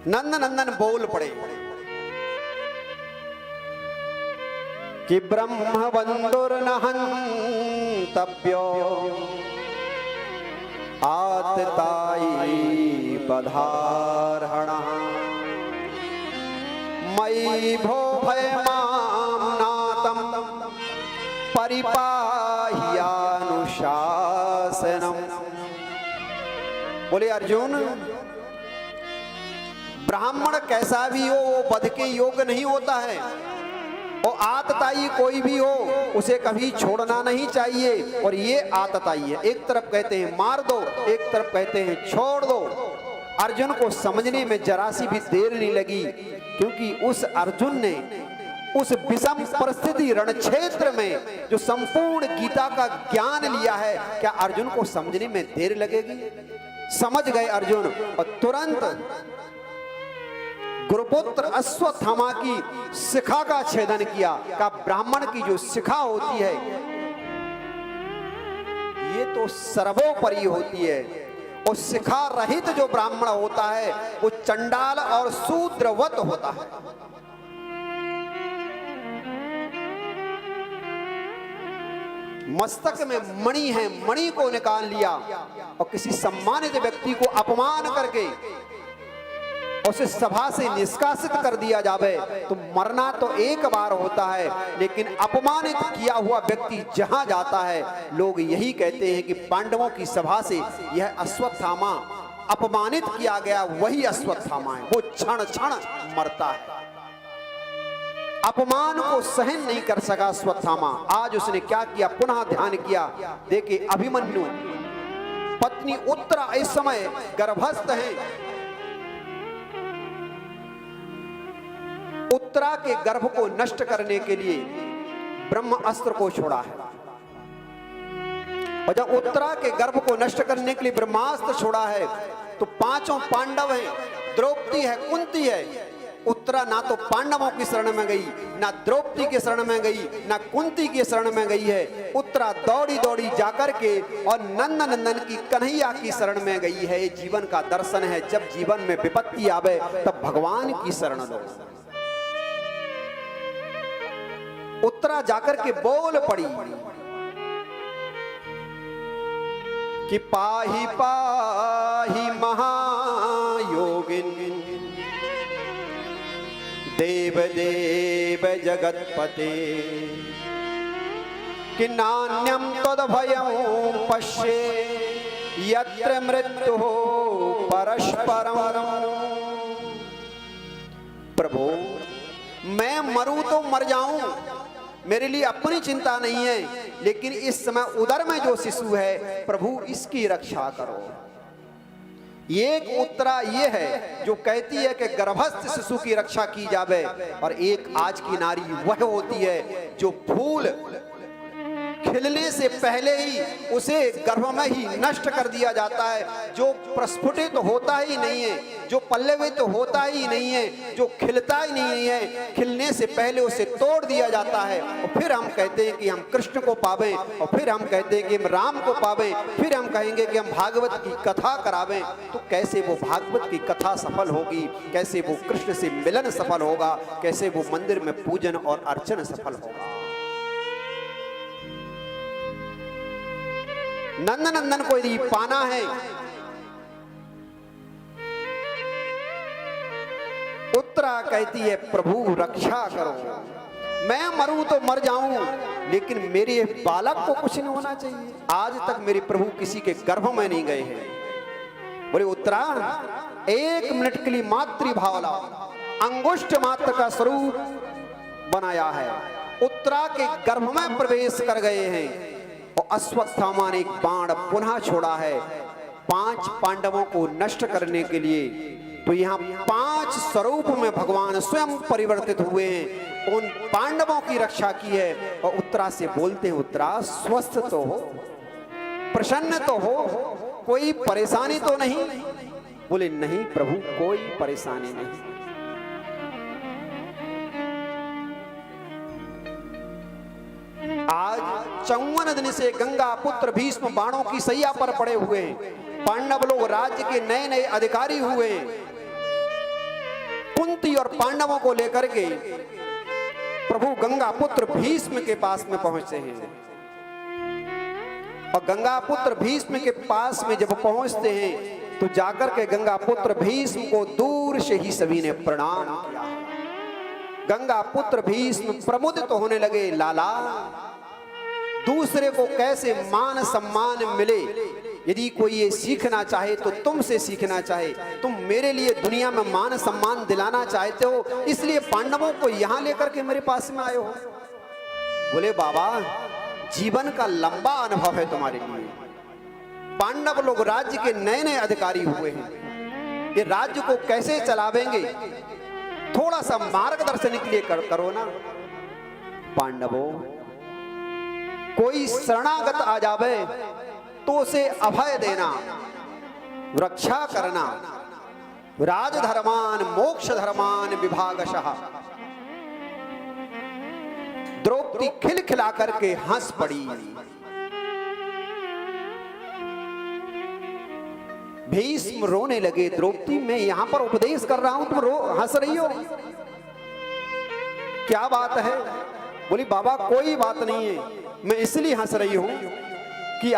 नंद नंदन बोल पड़े कि ब्रह्म बंधुर्नहंतव्यो आतताई बधारहणः मयि भो भयमां नातं परिपाह्यानुशासनम्। बोले अर्जुन, ब्राह्मण कैसा भी हो वो वध के योग्य नहीं होता है, और आतताई कोई भी हो उसे कभी छोड़ना नहीं चाहिए। और ये आतताई है, एक तरफ कहते हैं मार दो, एक तरफ कहते हैं छोड़ दो। अर्जुन को समझने में जरा सी भी देर नहीं लगी, क्योंकि उस अर्जुन ने उस विषम परिस्थिति रणक्षेत्र में जो संपूर्ण गीता का ज्ञान लिया है, क्या अर्जुन को समझने में देर लगेगी? समझ गए अर्जुन और तुरंत गुरुपुत्र अश्वत्थामा की शिखा का छेदन किया। का ब्राह्मण की जो शिखा होती है ये तो सर्वोपरि होती है, और शिखा रहित जो ब्राह्मण होता है वो चंडाल और शूद्रवत होता है। मस्तक में मणि है, मणि को निकाल लिया और किसी सम्मानित व्यक्ति को अपमान करके उसे सभा से निष्कासित कर दिया जावे तो मरना तो एक बार होता है, लेकिन अपमानित किया हुआ व्यक्ति जहां जाता है लोग यही कहते हैं कि पांडवों की सभा से यह अश्वत्थामा अपमानित किया गया, वही अश्वत्थामा है। वो क्षण क्षण मरता है। अपमान को सहन नहीं कर सका अश्वत्थामा। आज उसने क्या किया, पुनः ध्यान किया। देखिए अभिमन्यु पत्नी उत्तरा इस समय गर्भस्थ है। उत्तरा के गर्भ को नष्ट करने के लिए ब्रह्म अस्त्र को छोड़ा है, और जब उत्तरा के गर्भ को नष्ट करने के लिए ब्रह्मास्त्र छोड़ा है तो पांचों पांडव हैं, द्रौपदी है, कुंती है। उत्तरा ना तो पांडवों की शरण में गई, ना द्रौपदी के शरण में गई, ना कुंती की शरण में गई है। उत्तरा दौड़ी दौड़ी जाकर के और नंद नंदन की कन्हैया की शरण में गई है। ये जीवन का दर्शन है, जब जीवन में विपत्ति आवे तब भगवान की शरण लो। उत्तरा जाकर के बोल पड़ी कि पाहि पाहि महायोगिन देव देव जगतपते कि नान्यं तद्भयं पश्ये यत्र मृत्युः परस्परम्। प्रभु मैं मरूं तो मर जाऊं, मेरे लिए अपनी चिंता नहीं है, लेकिन इस समय उदर में जो शिशु है प्रभु इसकी रक्षा करो। एक उत्तरा ये है जो कहती है कि गर्भस्थ शिशु की रक्षा की जावे, और एक आज की नारी वह होती है जो फूल खिलने से पहले ही उसे गर्भ में ही नष्ट कर दिया जाता है, जो प्रस्फुटित तो होता ही नहीं है, जो पल्लवित तो होता ही नहीं है, जो खिलता ही नहीं है, खिलने से पहले उसे तोड़ दिया जाता है। और फिर हम कहते हैं कि हम कृष्ण को पावें, और फिर हम कहते हैं कि हम राम को पावें, फिर हम कहेंगे कि हम भागवत की कथा करावें। तो कैसे वो भागवत की कथा सफल होगी, कैसे वो कृष्ण से मिलन सफल होगा, कैसे वो मंदिर में पूजन और अर्चन सफल होगा। नंद नंदन को यदि पाना है, उत्तरा कहती है प्रभु रक्षा करो, मैं मरूं तो मर जाऊं, लेकिन मेरे बालक को कुछ नहीं होना चाहिए। आज तक मेरे प्रभु किसी के गर्भ में नहीं गए हैं। बोले उत्तरा, 1 मिनट के लिए मातृभाव लाओ। अंगुष्ठ मात्र का स्वरूप बनाया है, उत्तरा के गर्भ में प्रवेश कर गए हैं, और अश्वत्थामा ने एक बाण पुनः छोड़ा है 5 पांडवों को नष्ट करने के लिए। तो यहाँ 5 स्वरूप में भगवान स्वयं परिवर्तित हुए हैं, उन पांडवों की रक्षा की है। और उत्तरा से बोलते हैं, उत्तरा स्वस्थ तो हो, प्रसन्न तो हो, कोई परेशानी तो नहीं? बोले नहीं प्रभु, कोई परेशानी नहीं। आज 54 दिन से गंगा पुत्र भीष्म बाणों की सैया पर पड़े हुए हैं। पांडव लोग राज्य के नए नए अधिकारी हुए हैं। कुंती और पांडवों को लेकर के प्रभु गंगा पुत्र भीष्म के पास में पहुंचते हैं। और गंगा पुत्र भीष्म के पास में जब पहुंचते हैं तो जाकर के गंगा पुत्र भीष्म को दूर से ही सभी ने प्रणाम किया। गंगा पुत्र भीष्म प्रमुदित तो होने लगे, लाला दूसरे को कैसे मान सम्मान मिले, यदि कोई ये सीखना चाहे तो तुमसे सीखना चाहे। तुम मेरे लिए दुनिया में मान सम्मान दिलाना चाहते हो, इसलिए पांडवों को यहां लेकर के मेरे पास में आए हो। बोले बाबा जीवन का लंबा अनुभव है तुम्हारे लिए, पांडव लोग राज्य के नए नए अधिकारी हुए हैं, ये राज्य को कैसे चलावेंगे, थोड़ा सा मार्गदर्शन के लिए करो ना। पांडवों कोई शरणागत आ जावे तो उसे अभय देना, रक्षा करना, राजधर्मान मोक्ष धर्मान विभागशः। द्रौपदी खिलखिला करके हंस पड़ी। भीष्म रोने लगे, द्रौपदी मैं यहां पर उपदेश कर रहा हूं, तुम हंस रही हो, क्या बात है? बोली बाबा कोई बात नहीं है, मैं इसलिए हंस रही हूं